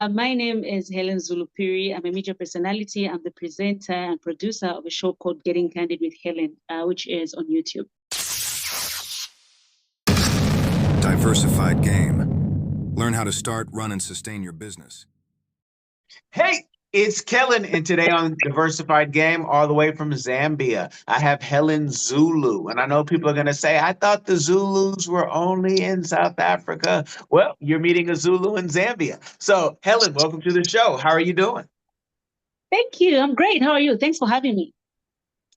My name is Hellen Zulu. I'm a media personality. I'm the presenter and producer of a show called Getting Candid with Hellen, which is on YouTube. Diversified Game. Learn how to start, run, and sustain your business. Hey, it's Kellen, and today on Diversified Game, all the way from Zambia, I have Hellen Zulu. And I know people are going to say, I thought the Zulus were only in South Africa. Well, you're meeting a Zulu in Zambia. So, Hellen, welcome to the show. How are you doing? Thank you. I'm great. How are you? Thanks for having me.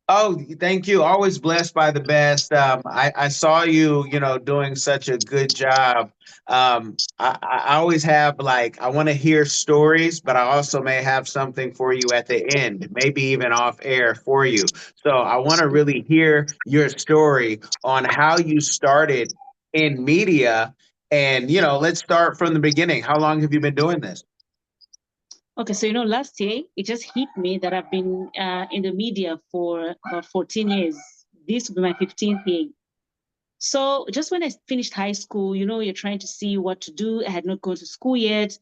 Oh, thank you. Always blessed by the best. I saw you, doing such a good job. I always have I want to hear stories, but I also may have something for you at the end, maybe even off air for you. So I want to really hear your story on how you started in media. And, let's start from the beginning. How long have you been doing this? Okay, so last year it just hit me that I've been in the media for about 14 years. This will be my 15th year. So just when I finished high school, you're trying to see what to do. I had not gone to school yet.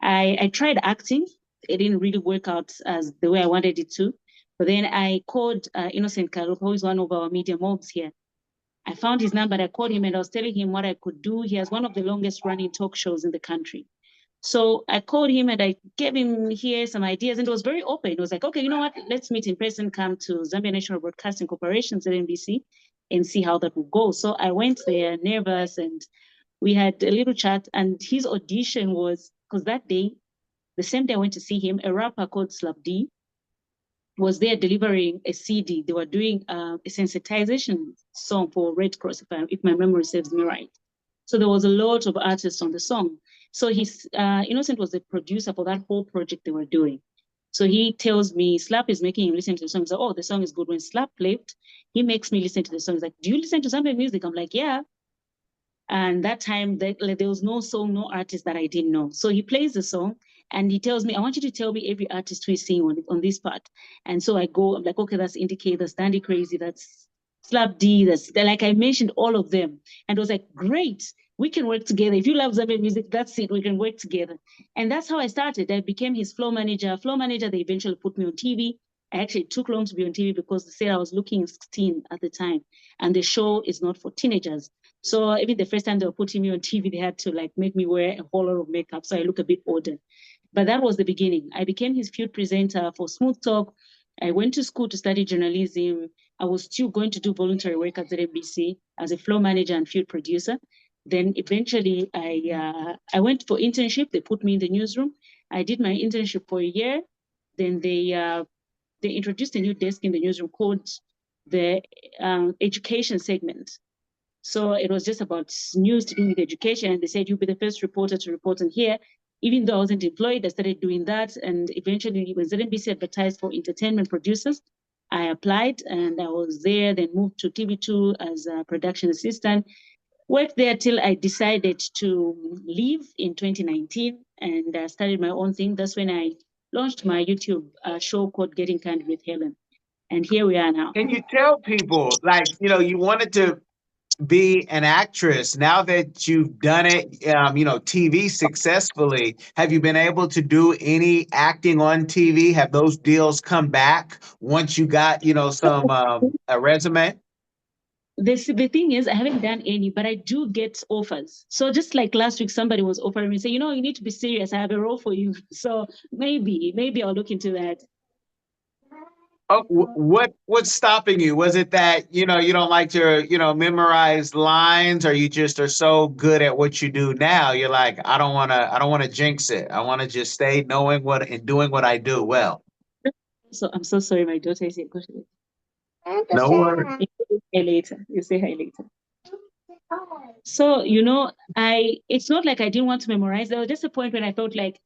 I tried acting. It didn't really work out as the way I wanted it to. But then I called Innocent Karup, who is one of our media mobs here. I found his number. I called him and I was telling him what I could do. He has one of the longest running talk shows in the country. So I called him and I gave him here some ideas, and it was very open. It was like, okay, you know what? Let's meet in person, come to Zambia National Broadcasting Corporation, ZNBC, and see how that will go. So I went there nervous and we had a little chat, and his audition was, because that day, the same day I went to see him, a rapper called Slap D was there delivering a CD. They were doing a sensitization song for Red Cross, if my memory serves me right. So there was a lot of artists on the song. So Innocent was the producer for that whole project they were doing. So he tells me, Slap is making him listen to the song. He's like, oh, the song is good. When Slap played, he makes me listen to the song. He's like, do you listen to Zambian music? I'm like, yeah. And that time, there was no song, no artist that I didn't know. So he plays the song and he tells me, I want you to tell me every artist who is singing on this part. And so I go, I'm like, okay, that's Indicate, that's Dandy Crazy, that's Slap D, like I mentioned all of them. And I was like, great, we can work together. If you love Zambian music, that's it, we can work together. And that's how I started. I became his floor manager. Floor manager, they eventually put me on TV. I actually took long to be on TV because they said I was looking 16 at the time. And the show is not for teenagers. So even the first time they were putting me on TV, they had to make me wear a whole lot of makeup. So I look a bit older. But that was the beginning. I became his field presenter for Smooth Talk. I went to school to study journalism. I was still going to do voluntary work at ZNBC as a floor manager and field producer. Then eventually I went for internship. They put me in the newsroom. I did my internship for a year. Then they introduced a new desk in the newsroom called the education segment. So it was just about news to do with education. And they said, you'll be the first reporter to report on here. Even though I wasn't employed, I started doing that. And eventually, when ZNBC advertised for entertainment producers, I applied and I was there, then moved to TV2 as a production assistant. Worked there till I decided to leave in 2019 and started my own thing. That's when I launched my YouTube show called Getting Candid with Hellen. And here we are now. Can you tell people, you wanted to be an actress. Now that you've done it, TV successfully, have you been able to do any acting on TV? Have those deals come back once you got, some a resume? The thing is, I haven't done any, but I do get offers. So just like last week, somebody was offering me, say, you need to be serious. I have a role for you. So maybe I'll look into that. Oh, what's stopping you? Was it that you don't like to memorize lines, or you just are so good at what you do now? You're like, I don't want to jinx it. I want to just stay knowing what and doing what I do well. So I'm so sorry, my daughter is here. No worries. You say hi later. So it's not like I didn't want to memorize. There was just a point when I felt like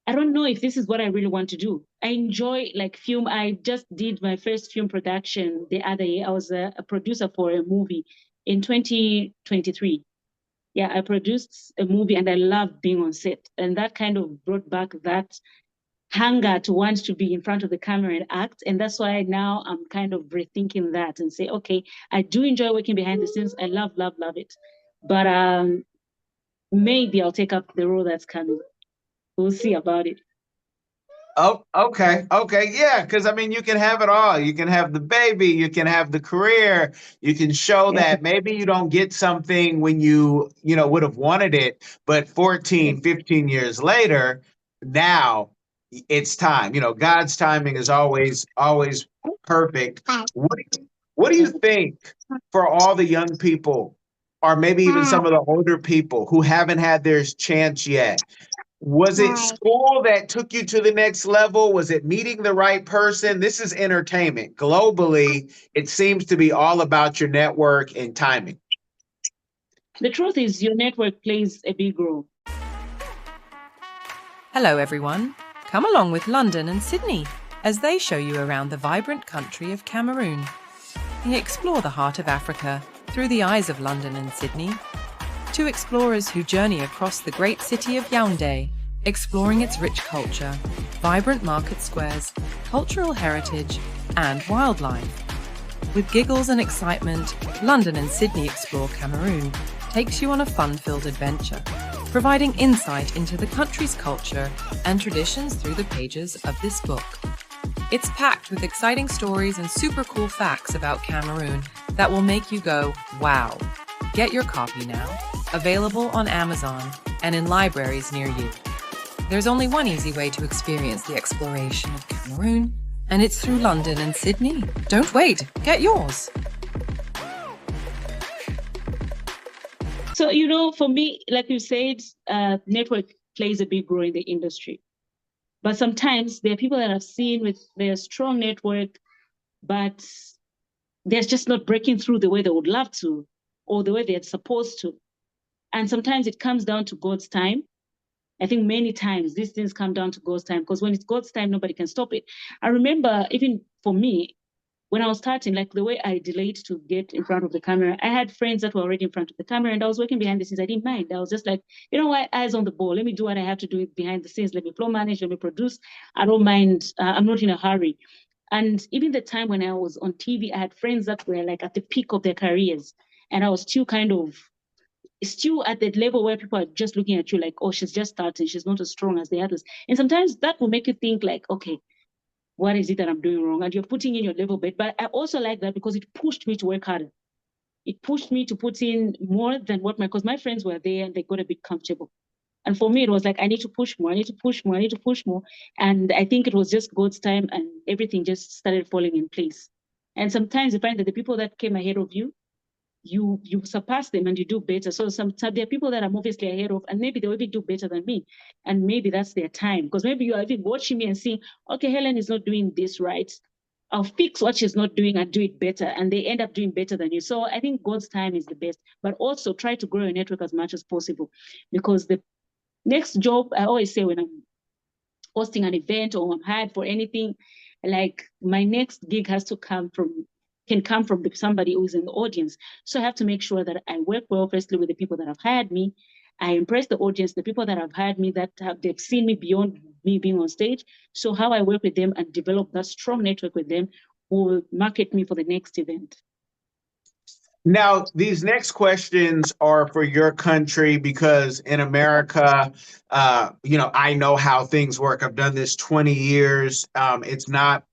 I don't know if this is what I really want to do. I enjoy film. I just did my first film production the other year. I was a producer for a movie in 2023. Yeah, I produced a movie and I loved being on set. And that kind of brought back that hunger to want to be in front of the camera and act. And that's why now I'm kind of rethinking that and say, okay, I do enjoy working behind the scenes. I love it. But maybe I'll take up the role that's coming. we'll see about it. Oh, okay. Okay. Yeah. Because I mean, you can have it all. You can have the baby, you can have the career, you can show Yeah. that maybe you don't get something when you know, would have wanted it, but Yeah. 14, 15 years later, now it's time. You know, God's timing is always perfect. What do you think for all the young people, or maybe even some of the older people who haven't had their chance yet? Was it school that took you to the next level? Was it meeting the right person? This is entertainment. Globally, it seems to be all about your network and timing. The truth is, your network plays a big role. Hello everyone. Come along with London and Sydney as they show you around the vibrant country of Cameroon. We explore the heart of Africa through the eyes of London and Sydney. Two explorers who journey across the great city of Yaoundé, exploring its rich culture, vibrant market squares, cultural heritage, and wildlife. With giggles and excitement, London and Sydney Explore Cameroon takes you on a fun-filled adventure, providing insight into the country's culture and traditions through the pages of this book. It's packed with exciting stories and super cool facts about Cameroon that will make you go, wow. Get your copy now, available on Amazon and in libraries near you. There's only one easy way to experience the exploration of Cameroon, and it's through London and Sydney. Don't wait, get yours. So, you know, for me, like you said, network plays a big role in the industry. But sometimes there are people that I've seen with their strong network, but they're just not breaking through the way they would love to, or the way they're supposed to. And sometimes it comes down to God's time. I think many times these things come down to God's time, because when it's God's time, nobody can stop it. I remember even for me, when I was starting, like the way I delayed to get in front of the camera, I had friends that were already in front of the camera and I was working behind the scenes. I didn't mind. I was just like, you know what, eyes on the ball. Let me do what I have to do behind the scenes. Let me flow manage, let me produce. I don't mind. I'm not in a hurry. And even the time when I was on TV, I had friends that were like at the peak of their careers. And I was still still at that level where people are just looking at you like, oh, she's just starting. She's not as strong as the others. And sometimes that will make you think like, okay, what is it that I'm doing wrong? And you're putting in your level bit. But I also like that because it pushed me to work harder. It pushed me to put in more than because my friends were there and they got a bit comfortable. And for me, it was like, I need to push more, I need to push more, I need to push more. And I think it was just God's time and everything just started falling in place. And sometimes you find that the people that came ahead of you, you surpass them and you do better. So sometimes there are people that I'm obviously ahead of, and maybe they'll even do better than me. And maybe that's their time. Because maybe you are even watching me and seeing, okay, Hellen is not doing this right. I'll fix what she's not doing and do it better. And they end up doing better than you. So I think God's time is the best. But also try to grow your network as much as possible. Because the next job, I always say when I'm hosting an event or I'm hired for anything, like my next gig can come from somebody who's in the audience. So I have to make sure that I work well, firstly, with the people that have hired me. I impress the audience, the people that have hired me, they've seen me beyond me being on stage. So how I work with them and develop that strong network with them will market me for the next event. Now, these next questions are for your country because in America, you know, I know how things work. I've done this 20 years. It's not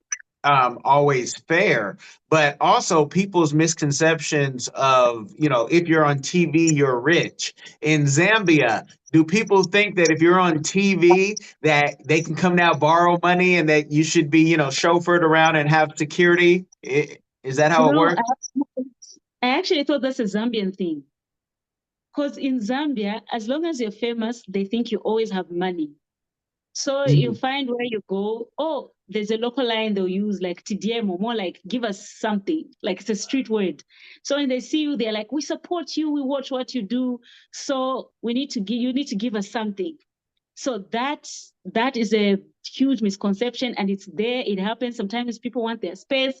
always fair, but also people's misconceptions of, you know, if you're on TV, you're rich. In Zambia, do people think that if you're on TV, that they can come now borrow money and that you should be, you know, chauffeured around and have security? Is that how it works? I actually thought that's a Zambian thing. Because in Zambia, as long as you're famous, they think you always have money. So you find where you go, oh, there's a local line they'll use like TDM or more like give us something, like it's a street word. So when they see you, they're like, we support you, we watch what you do. So you need to give us something. So that is a huge misconception and it's there, it happens. Sometimes people want their space,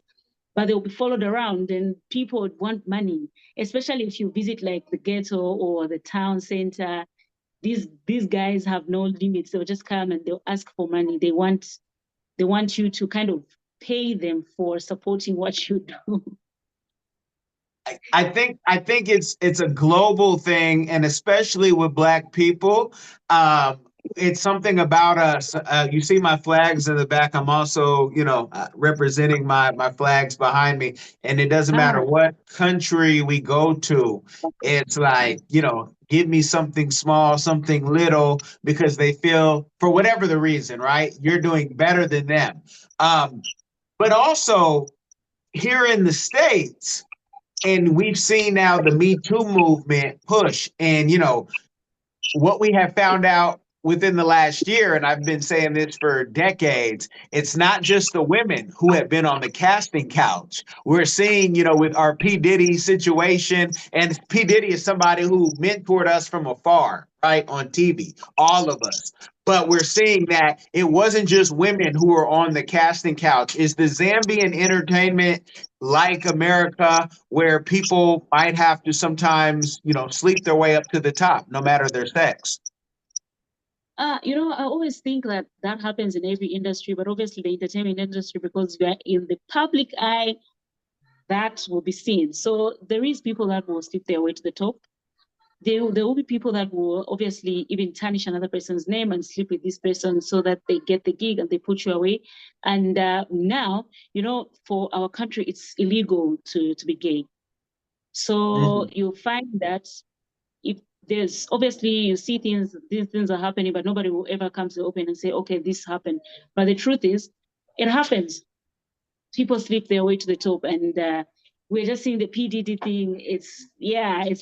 but they'll be followed around and people would want money, especially if you visit like the ghetto or the town center. These guys have no limits. They'll just come and they'll ask for money. They want you to kind of pay them for supporting what you do. I think it's a global thing, and especially with Black people. it's something about us. You see my flags in the back. I'm also, representing my flags behind me. And it doesn't matter Ah, what country we go to. It's like, give me something small, something little, because they feel, for whatever the reason, right? You're doing better than them. But also here in the States, and we've seen now the Me Too movement push, and what we have found out within the last year, and I've been saying this for decades, it's not just the women who have been on the casting couch. We're seeing, with our P. Diddy situation, and P. Diddy is somebody who mentored us from afar, right, on TV, all of us. But we're seeing that it wasn't just women who were on the casting couch. Is the Zambian entertainment like America, where people might have to sometimes, sleep their way up to the top, no matter their sex? I always think that that happens in every industry, but obviously the entertainment industry, because we are in the public eye, that will be seen. So there is people that will slip their way to the top. There will be people that will obviously even tarnish another person's name and sleep with this person so that they get the gig and they put you away. And now, for our country, it's illegal to be gay. So Mhm. you'll find that if there's obviously you see these things are happening, but nobody will ever come to the open and say, okay, this happened. But the truth is, it happens. People sleep their way to the top, and we're just seeing the PDD thing. It's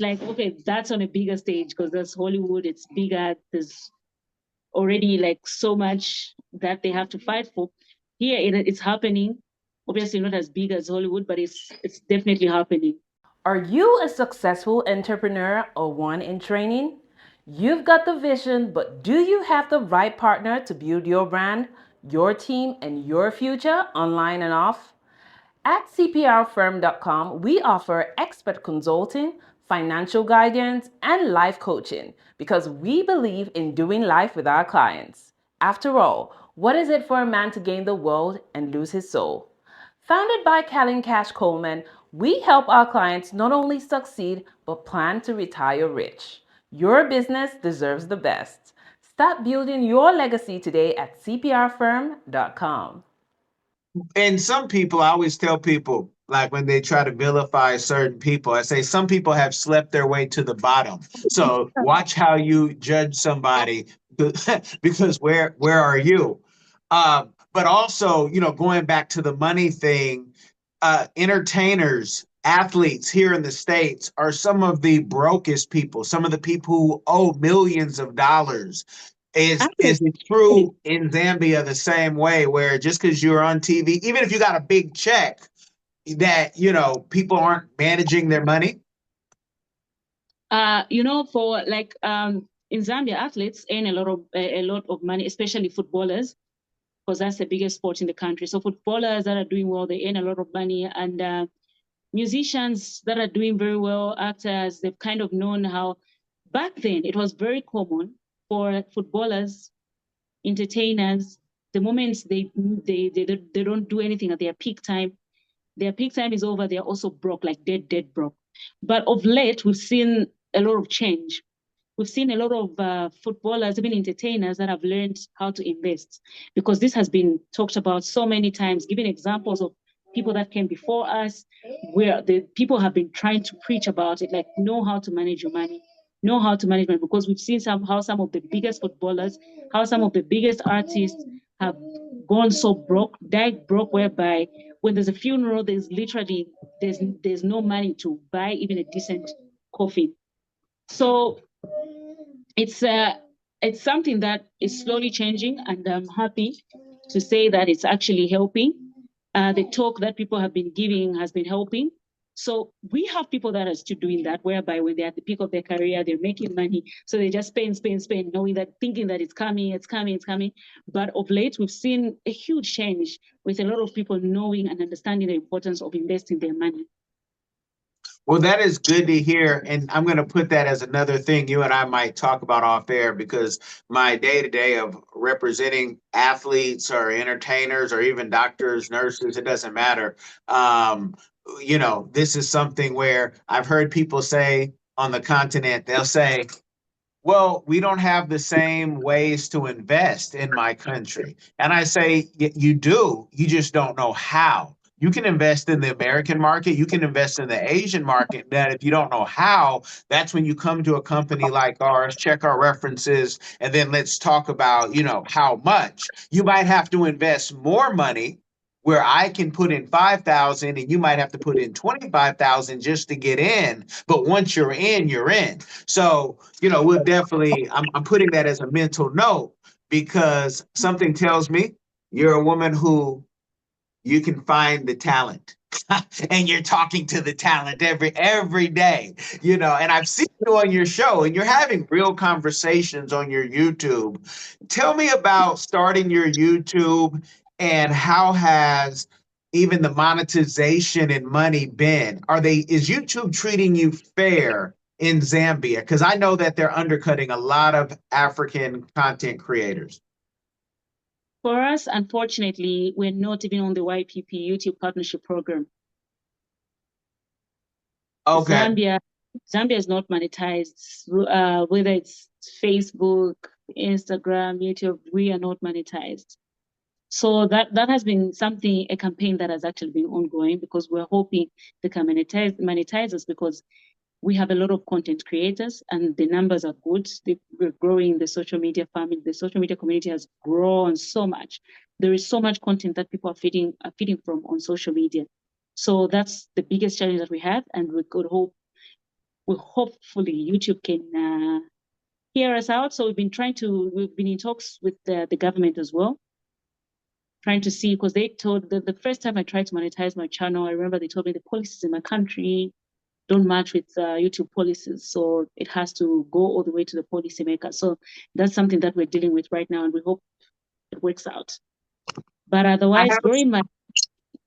like, okay, that's on a bigger stage because that's Hollywood. It's bigger. There's already like so much that they have to fight for. Here, it's happening. Obviously, not as big as Hollywood, but it's definitely happening. Are you a successful entrepreneur or one in training? You've got the vision, but do you have the right partner to build your brand, your team, and your future online and off? At cprfirm.com, we offer expert consulting, financial guidance, and life coaching because we believe in doing life with our clients. After all, what is it for a man to gain the world and lose his soul? Founded by Callan Cash Coleman, we help our clients not only succeed but plan to retire rich. Your business deserves the best. Start building your legacy today at cprfirm.com. And some people, I always tell people, like when they try to vilify certain people, I say some people have slept their way to the bottom. So watch how you judge somebody because where are you? But also, going back to the money thing, entertainers, athletes here in the States are some of the brokest people, some of the people who owe millions of dollars. Is it Absolutely. true in Zambia the same way, where just because you're on TV, even if you got a big check, that people aren't managing their money? For like in Zambia, athletes earn a lot of money, especially footballers, because that's the biggest sport in the country. So footballers that are doing well, they earn a lot of money, and musicians that are doing very well, actors, they've kind of known how back then it was very common for footballers, entertainers, the moment they don't do anything at their peak time is over, they're also broke, like dead broke. But of late, we've seen a lot of change. We've seen a lot of footballers, even entertainers, that have learned how to invest, because this has been talked about so many times, giving examples of people that came before us, where the people have been trying to preach about it, like know how to manage your money, know how to manage money, because we've seen how some of the biggest footballers, how some of the biggest artists have gone so broke, died broke, whereby when there's a funeral, there's no money to buy even a decent coffin. So it's something that is slowly changing, and I'm happy to say that it's actually helping. The talk that people have been giving has been helping. So we have people that are still doing that, whereby when they're at the peak of their career, they're making money. So they just spend, knowing that, thinking that it's coming, it's coming, it's coming. But of late, we've seen a huge change with a lot of people knowing and understanding the importance of investing their money. Well, that is good to hear. And I'm going to put that as another thing you and I might talk about off air, because my day to day of representing athletes or entertainers or even doctors, nurses, it doesn't matter. This is something where I've heard people say on the continent, they'll say, well, we don't have the same ways to invest in my country. And I say, you do, you just don't know how. You can invest in the American market, you can invest in the Asian market. That if you don't know how, that's when you come to a company like ours, check our references, and then let's talk about, how much. You might have to invest more money where I can put in 5,000 and you might have to put in 25,000 just to get in. But once you're in, you're in. So, we'll definitely, I'm putting that as a mental note because something tells me you're a woman who you can find the talent. And you're talking to the talent every day, and I've seen you on your show and you're having real conversations on your YouTube. Tell me about starting your YouTube and how has even the monetization and money been? Is YouTube treating you fair in Zambia? Because I know that they're undercutting a lot of African content creators. For us, unfortunately, we're not even on the YPP YouTube Partnership Program. Okay. Zambia is not monetized, whether it's Facebook, Instagram, YouTube, we are not monetized. So that has been a campaign that has actually been ongoing because we're hoping they can monetize us because we have a lot of content creators and the numbers are good. We're growing the social media family. The social media community has grown so much. There is so much content that people are feeding from on social media. So that's the biggest challenge that we have, and hopefully YouTube can hear us out. So we've been in talks with the government as well, trying to see, because they told the first time I tried to monetize my channel, I remember they told me the policies in my country don't match with YouTube policies. So it has to go all the way to the policymaker. So that's something that we're dealing with right now, and we hope it works out. But otherwise,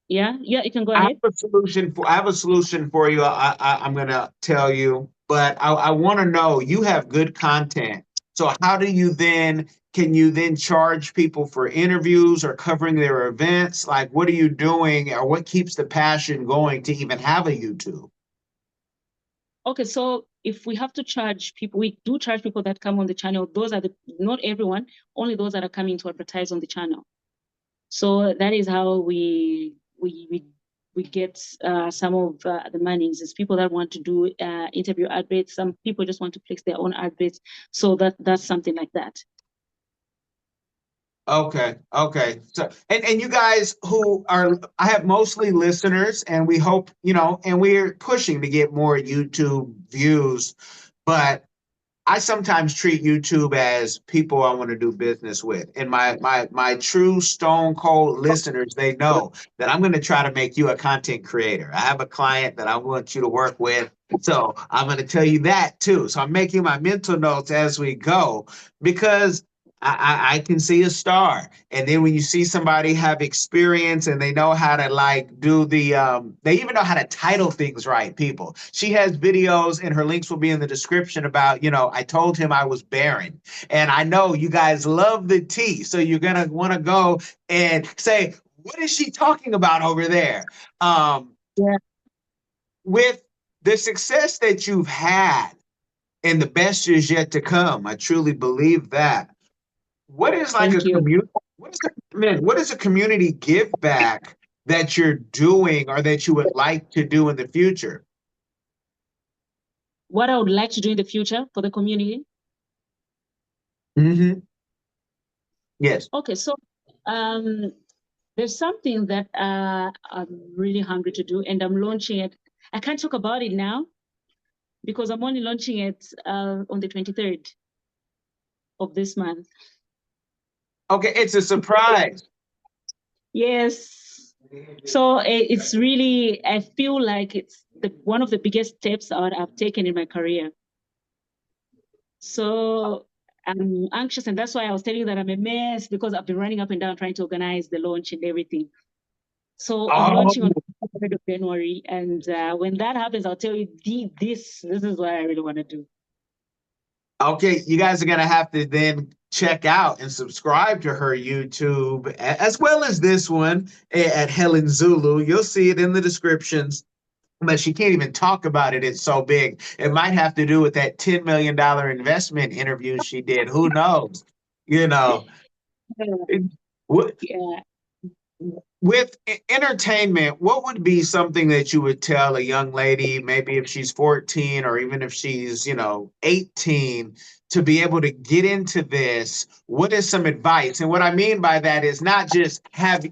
yeah, you can go ahead. I have a solution for you. I'm gonna tell you, but I want to know, you have good content. So how do you can you then charge people for interviews or covering their events? Like, what are you doing, or what keeps the passion going to even have a YouTube? Okay, so if we have to charge people, we do charge people that come on the channel. Those are not everyone, only those that are coming to advertise on the channel. So that is how we get some of the monies. Is people that want to do interview adverts. Some people just want to place their own adverts. So that's something like that. Okay. So, and you guys I have mostly listeners, and we hope, and we're pushing to get more YouTube views, but I sometimes treat YouTube as people I want to do business with. And my true stone cold listeners, they know that I'm going to try to make you a content creator. I have a client that I want you to work with. So I'm going to tell you that too. So I'm making my mental notes as we go, because I can see a star. And then when you see somebody have experience and they know how to do they even know how to title things right, people. She has videos and her links will be in the description about, I told him I was barren. And I know you guys love the tea. So you're going to want to go and say, what is she talking about over there? Yeah. With the success that you've had and the best is yet to come, I truly believe that. What is a community? What is a community give back that you're doing or that you would like to do in the future? What I would like to do in the future for the community? Mm-hmm. Yes. Okay, so there's something that I'm really hungry to do, and I'm launching it. I can't talk about it now because I'm only launching it on the 23rd of this month. Okay, it's a surprise. Yes. So it's really, I feel like it's one of the biggest steps I've taken in my career. So I'm anxious, and that's why I was telling you that I'm a mess, because I've been running up and down trying to organize the launch and everything. So I'm launching on the 3rd of January, and when that happens, I'll tell you this is what I really want to do. Okay, you guys are going to have to then check out and subscribe to her YouTube, as well as this one at Hellen Zulu. You'll see it in the descriptions. but she can't even talk about it. It's so big. It might have to do with that $10 million investment interview she did. Who knows? You know, It- what Yeah. with entertainment, what would be something that you would tell a young lady, maybe if she's 14 or even if she's, 18, to be able to get into this? What is some advice? And what I mean by that is not just have,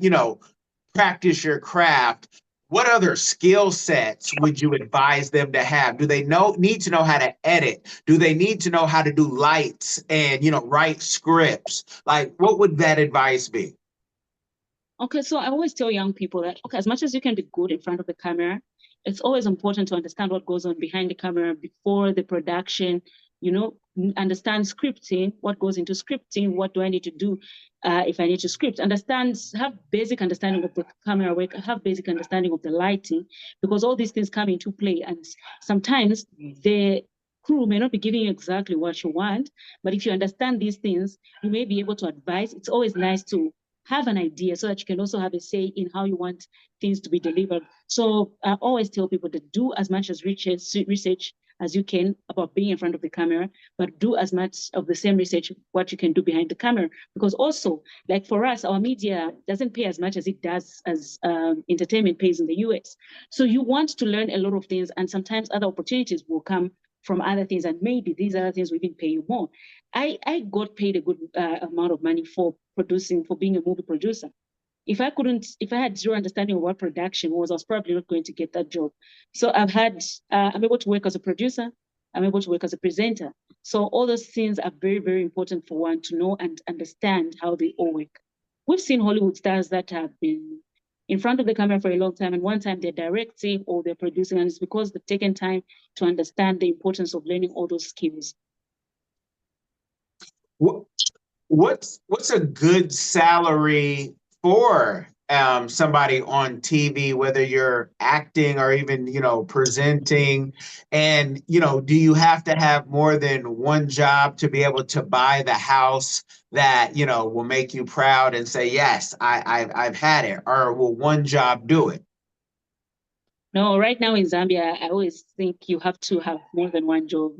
practice your craft. What other skill sets would you advise them to have? Do they need to know how to edit? Do they need to know how to do lights and, write scripts? Like, what would that advice be? Okay, so I always tell young people that, okay, as much as you can be good in front of the camera, it's always important to understand what goes on behind the camera before the production, understand scripting, what goes into scripting, what do I need to do if I need to script, have basic understanding of the camera work, have basic understanding of the lighting, because all these things come into play. And sometimes the crew may not be giving you exactly what you want, but if you understand these things, you may be able to advise. It's always nice to have an idea so that you can also have a say in how you want things to be delivered. So I always tell people to do as much as research as you can about being in front of the camera, but do as much of the same research what you can do behind the camera. Because also, like for us, our media doesn't pay as much as it does as entertainment pays in the US. So you want to learn a lot of things, and sometimes other opportunities will come from other things, and maybe these other things will even pay you more. I got paid a good amount of money for being a movie producer. If I had zero understanding of what production was, I was probably not going to get that job. So I'm able to work as a producer. I'm able to work as a presenter. So all those things are very, very important for one to know and understand how they all work. We've seen Hollywood stars that have been in front of the camera for a long time, and one time they're directing or they're producing, and it's because they've taken time to understand the importance of learning all those skills. What's a good salary for somebody on TV, whether you're acting or even, presenting? And, do you have to have more than one job to be able to buy the house that, will make you proud and say, yes, I've had it, or will one job do it? No, right now in Zambia, I always think you have to have more than one job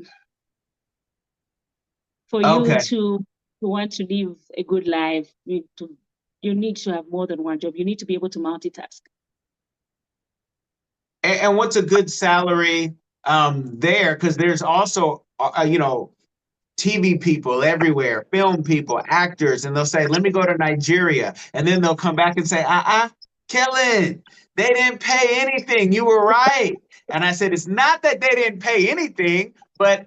for you Okay. to want to live a good life. You need to have more than one job. You need to be able to multitask. And what's a good salary there? Because there's also, TV people everywhere, film people, actors, and they'll say, let me go to Nigeria. And then they'll come back and say, Kellen, they didn't pay anything. You were right. And I said, it's not that they didn't pay anything, but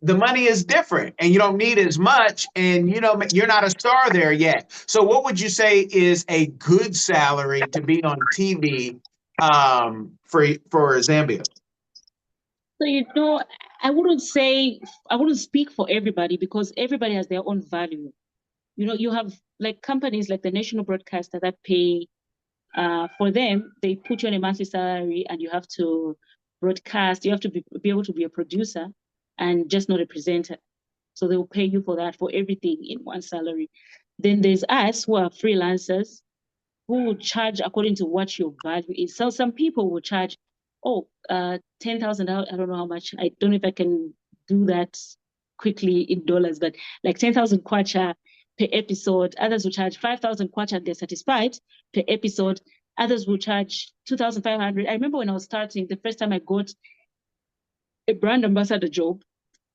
the money is different and you don't need as much. And, you're not a star there yet. So what would you say is a good salary to be on TV for Zambia? So, I wouldn't speak for everybody because everybody has their own value. You have like companies like the national broadcaster that pay for them, they put you on a monthly salary and you have to broadcast, you have to be able to be a producer and just not a presenter. So they will pay you for that, for everything in one salary. Then there's us who are freelancers who will charge according to what your value is. So some people will charge, 10,000. I don't know how much. I don't know if I can do that quickly in dollars, but like 10,000 kwacha per episode. Others will charge 5,000 kwacha and they're satisfied per episode. Others will charge 2,500. I remember when I was starting, the first time I got a brand ambassador job,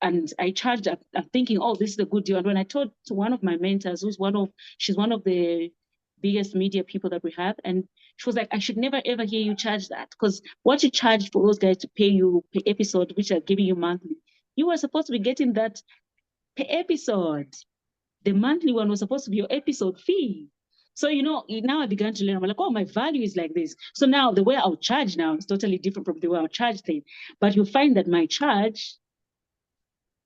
and I charged. I'm thinking, oh, this is a good deal. And when I told to one of my mentors, she's one of the biggest media people that we have, and she was like, I should never ever hear you charge that, because what you charge for those guys to pay you per episode, which are giving you monthly, you were supposed to be getting that per episode. The monthly one was supposed to be your episode fee. So, now I began to learn. I'm like, oh, my value is like this. So now the way I'll charge now is totally different from the way I'll charge then. But you'll find that my charge,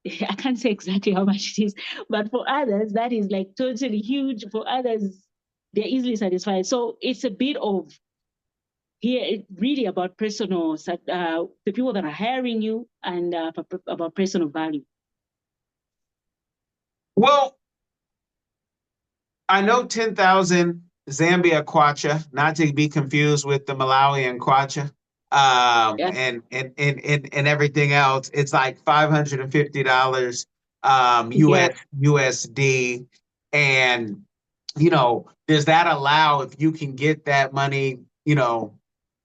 I can't say exactly how much it is, but for others, that is like totally huge. For others, they're easily satisfied. So it's a bit of here, really about personal, the people that are hiring you and about personal value. Well, I know 10,000 Zambia kwacha, not to be confused with the Malawian kwacha. Yeah. and everything else. It's like $550 Yeah. USD. And you know, does that allow, if you can get that money, you know,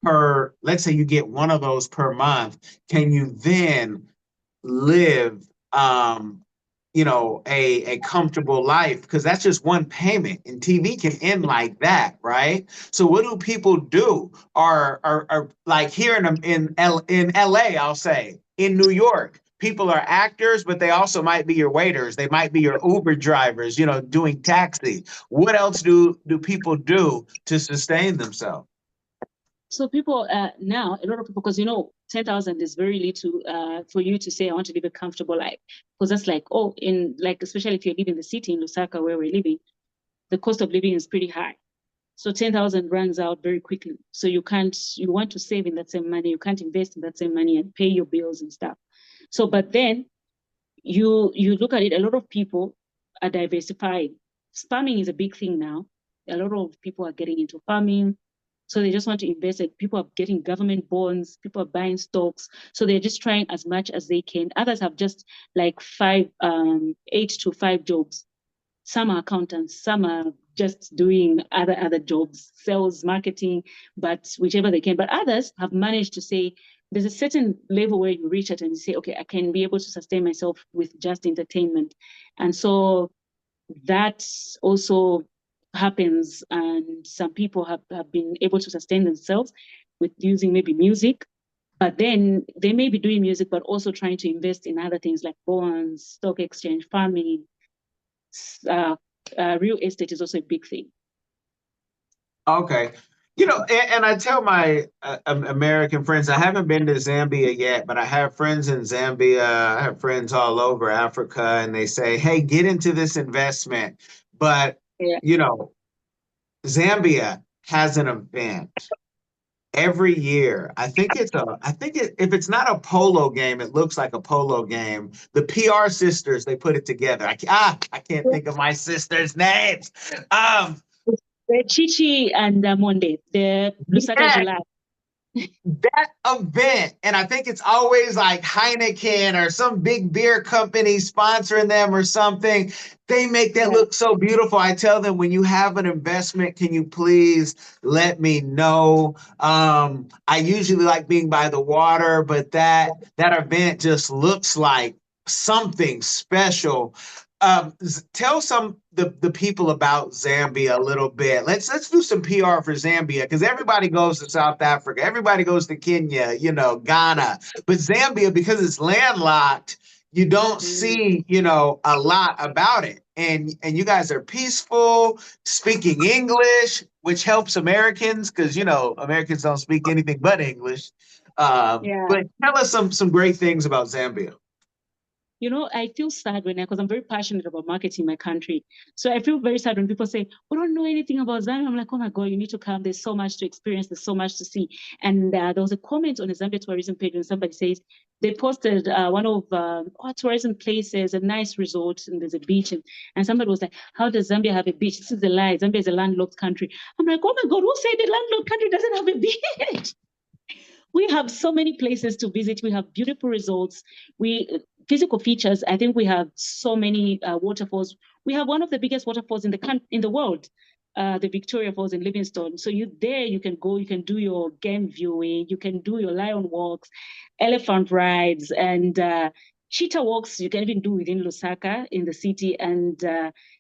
per, let's say you get one of those per month, can you then live you know, a comfortable life? Because that's just one payment, and TV can end like that, right? So what do people do? Are like here in LA, I'll say, in New York, people are actors, but they also might be your waiters. They might be your Uber drivers, you know, doing taxi. What else do people do to sustain themselves? So people now, a lot of people, because 10,000 is very little for you to say I want to live a comfortable life, because that's like, oh, in like, especially if you live in the city in Lusaka where we're living, the cost of living is pretty high. So 10,000 runs out very quickly. So you want to save in that same money, you can't invest in that same money and pay your bills and stuff. So, but then you look at it, a lot of people are diversifying. Farming is a big thing now. A lot of people are getting into farming. So they just want to invest. People are getting government bonds. People are buying stocks. So they're just trying as much as they can. Others have just like 8 to 5 jobs. Some are accountants. Some are just doing other jobs, sales, marketing, but whichever they can. But others have managed to say, there's a certain level where you reach it and you say, okay, I can be able to sustain myself with just entertainment. And so that also happens, and some people have been able to sustain themselves with using maybe music, but then they may be doing music but also trying to invest in other things like bonds, stock exchange, farming. Real estate is also a big thing. Okay. You know, and I tell my American friends, I haven't been to Zambia yet, but I have friends in Zambia. I have friends all over Africa, and they say, hey, get into this investment. But, Yeah. you know, Zambia has an event every year. I think if it's not a polo game, it looks like a polo game. The PR sisters, they put it together. I can't think of my sisters' names. The Chichi and Monde, the Lusaka Yeah, July. that event, and I think it's always like Heineken or some big beer company sponsoring them or something. They make that look so beautiful. I tell them, when you have an investment, can you please let me know? I usually like being by the water, but that event just looks like something special. Tell the people about Zambia a little bit. Let's do some PR for Zambia, because everybody goes to South Africa, everybody goes to Kenya, you know, Ghana, but Zambia, because it's landlocked, you don't see, you know, a lot about it. And you guys are peaceful, speaking English, which helps Americans, because you know Americans don't speak anything but English. Yeah. But tell us some great things about Zambia. I feel sad because I'm very passionate about marketing my country. So I feel very sad when people say, we don't know anything about Zambia. I'm like, oh my God, you need to come. There's so much to experience. There's so much to see. And there was a comment on the Zambia tourism page when somebody says they posted one of tourism places, a nice resort, and there's a beach. And somebody was like, how does Zambia have a beach? This is a lie. Zambia is a landlocked country. I'm like, oh my God, who said the landlocked country doesn't have a beach? We have so many places to visit. We have beautiful resorts. Physical features. I think we have so many waterfalls. We have one of the biggest waterfalls in the world, the Victoria Falls in Livingstone. So you can go, you can do your game viewing, you can do your lion walks, elephant rides, and cheetah walks. You can even do within Lusaka in the city. And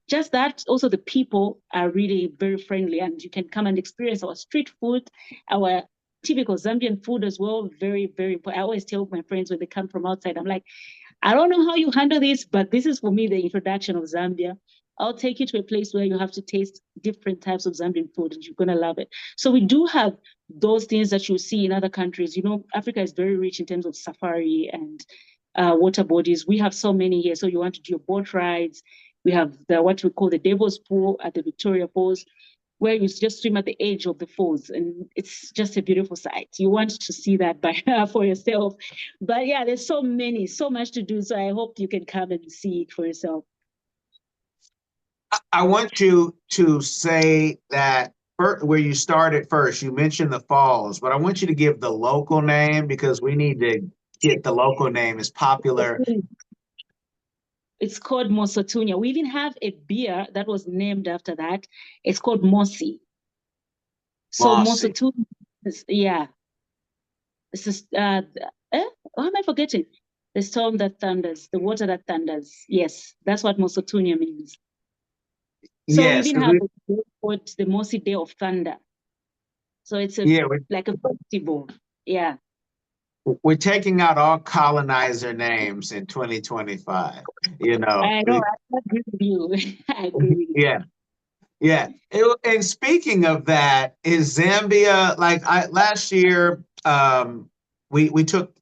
just that, also the people are really very friendly, and you can come and experience our street food, our typical Zambian food as well. Very, very important. I always tell my friends when they come from outside, I'm like, I don't know how you handle this, but this is for me the introduction of Zambia. I'll take you to a place where you have to taste different types of Zambian food, and you're going to love it. So we do have those things that you see in other countries. Africa is very rich in terms of safari and water bodies. We have so many here. So you want to do your boat rides. We have what we call the Devil's Pool at the Victoria Falls, where you just swim at the edge of the falls, and it's just a beautiful sight. You want to see that for yourself. But yeah, there's so much to do. So I hope you can come and see it for yourself. I want you to say that where you started first. You mentioned the falls, but I want you to give the local name because we need to get the local name as popular. It's called Mosotunya. We even have a beer that was named after that. It's called Mosi. So Mossy. Mosotunya, yeah. This is what am I forgetting? The storm that thunders, the water that thunders. Yes, that's what Mosotunya means. So Yes, we even 'cause have a day called the Mosi Day of Thunder. So it's like a festival. Yeah. we're taking out all colonizer names in 2025. You know, I know, I agree with you. I agree with you. yeah. Yeah. And speaking of that, is Zambia like last year, we took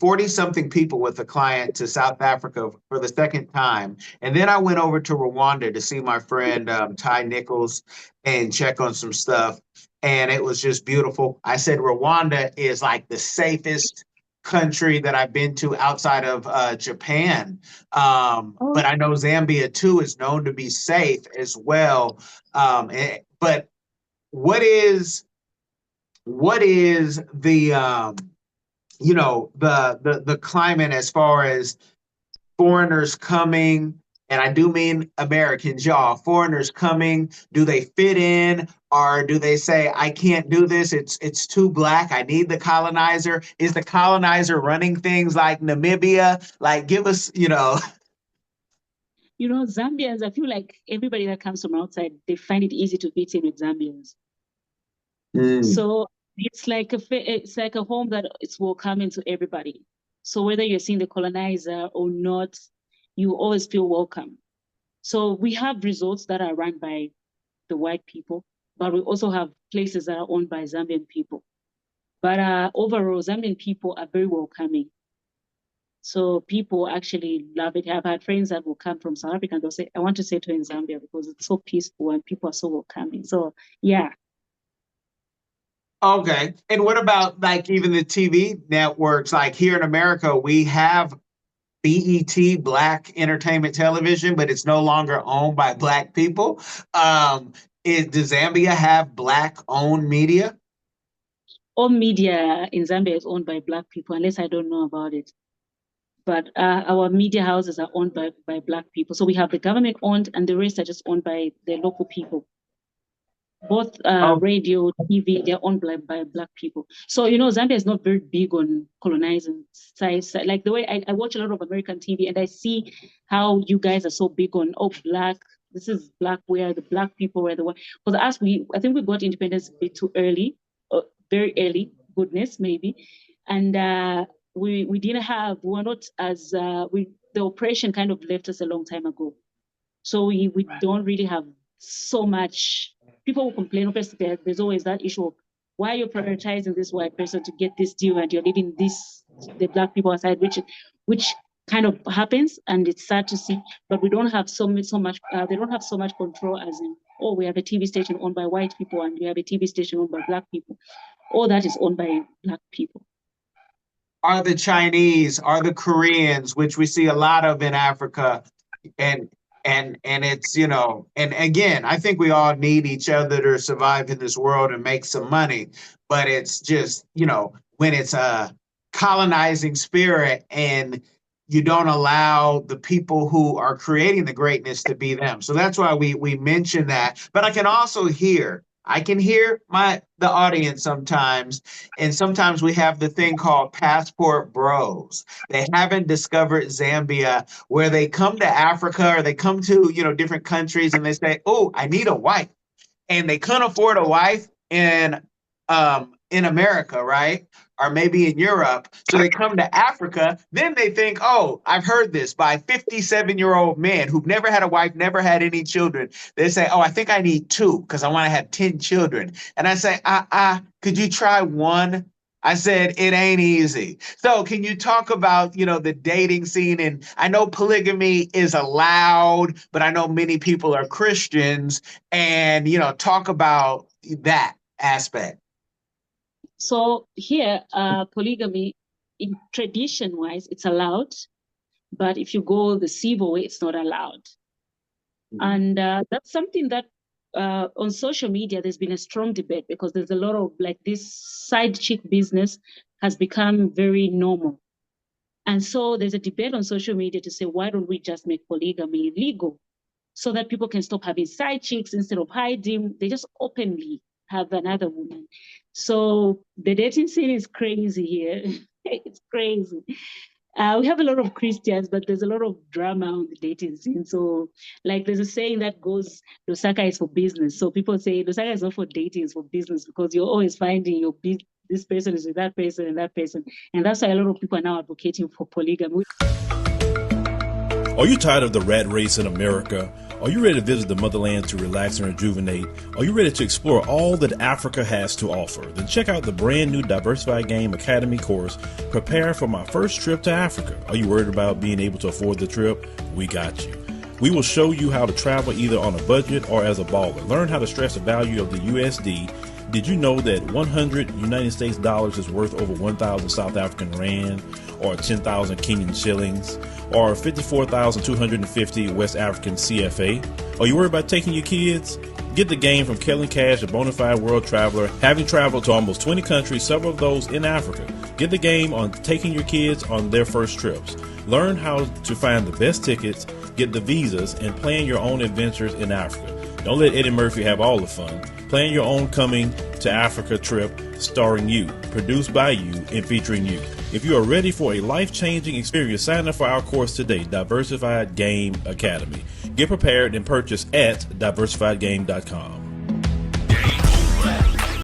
40 something people with a client to South Africa for the second time. And then I went over to Rwanda to see my friend Ty Nichols and check on some stuff. And it was just beautiful. I said Rwanda is like the safest country that I've been to outside of Japan. But I know Zambia too is known to be safe as well. But what is the the climate as far as foreigners coming, and I do mean Americans, y'all, foreigners coming, do they fit in or do they say, I can't do this, it's too black, I need the colonizer? Is the colonizer running things like Namibia? Like, give us, Zambians, I feel like everybody that comes from outside, they find it easy to fit in with Zambians. So it's like a home that it's welcoming to everybody. So whether you're seeing the colonizer or not, you always feel welcome. So we have resorts that are run by the white people, but we also have places that are owned by Zambian people. But overall, Zambian people are very welcoming. So people actually love it. I've had friends that will come from South Africa and they'll say, I want to settle in Zambia because it's so peaceful and people are so welcoming. So yeah. Okay. And what about like even the TV networks? Like here in America, we have BET, Black Entertainment Television, but it's no longer owned by Black people. Does Zambia have Black-owned media? All media in Zambia is owned by Black people, unless I don't know about it. But our media houses are owned by Black people. So we have the government owned and the rest are just owned by the local people. Both radio, TV, they're owned by Black people. So, Zambia is not very big on colonizing sites. Like the way I watch a lot of American TV and I see how you guys are so big on, Black, this is Black, where the Black people were the one. Because I think we got independence a bit too early, very early, goodness, maybe. And we didn't have, we were not as, the oppression kind of left us a long time ago. So we don't really have so much. People will complain, there's always that issue of why you're prioritizing this white person to get this deal and you're leaving the Black people aside, which kind of happens, and it's sad to see. But we don't have so much. They don't have so much control as in, we have a TV station owned by white people and we have a TV station owned by Black people. All that is owned by Black people. Are the Chinese, are the Koreans, which we see a lot of in Africa, and it's, and again, I think we all need each other to survive in this world and make some money, but it's just, when it's a colonizing spirit and you don't allow the people who are creating the greatness to be them. So that's why we mention that. But I can hear the audience sometimes, and sometimes we have the thing called passport bros. They haven't discovered Zambia, where they come to Africa or they come to, different countries and they say, oh, I need a wife. And they couldn't afford a wife in America, right? Or maybe in Europe. So they come to Africa. Then they think, oh, I've heard this by 57-year-old men who've never had a wife, never had any children. They say, oh, I think I need 2 because I want to have 10 children. And I say, could you try 1? I said, it ain't easy. So can you talk about, the dating scene? And I know polygamy is allowed, but I know many people are Christians, and, talk about that aspect. So here, polygamy, in tradition-wise, it's allowed, but if you go the civil way, it's not allowed. And that's something that on social media, there's been a strong debate because there's a lot of like this side chick business has become very normal. And so there's a debate on social media to say, why don't we just make polygamy legal so that people can stop having side chicks instead of hiding? They just openly have another woman. So the dating scene is crazy here. It's crazy. We have a lot of Christians, but there's a lot of drama on the dating scene. So, like, there's a saying that goes, Lusaka is for business. So people say Lusaka is not for dating, it's for business, because you're always finding this person is with that person and that person. And that's why a lot of people are now advocating for polygamy. Are you tired of the rat race in America? Are you ready to visit the motherland to relax and rejuvenate? Are you ready to explore all that Africa has to offer? Then check out the brand new Diversified Game Academy course, Prepare for My First Trip to Africa. Are you worried about being able to afford the trip? We got you. We will show you how to travel either on a budget or as a baller. Learn how to stress the value of the USD. Did you know that 100 United States dollars is worth over 1,000 South African rand, or 10,000 Kenyan shillings, or 54,250 West African CFA? Are you worried about taking your kids? Get the game from Kellen Cash, a bona fide world traveler, having traveled to almost 20 countries, several of those in Africa. Get the game on taking your kids on their first trips. Learn how to find the best tickets, get the visas, and plan your own adventures in Africa. Don't let Eddie Murphy have all the fun. Plan your own coming to Africa trip starring you, produced by you, and featuring you. If you are ready for a life-changing experience, sign up for our course today, Diversified Game Academy. Get prepared and purchase at diversifiedgame.com.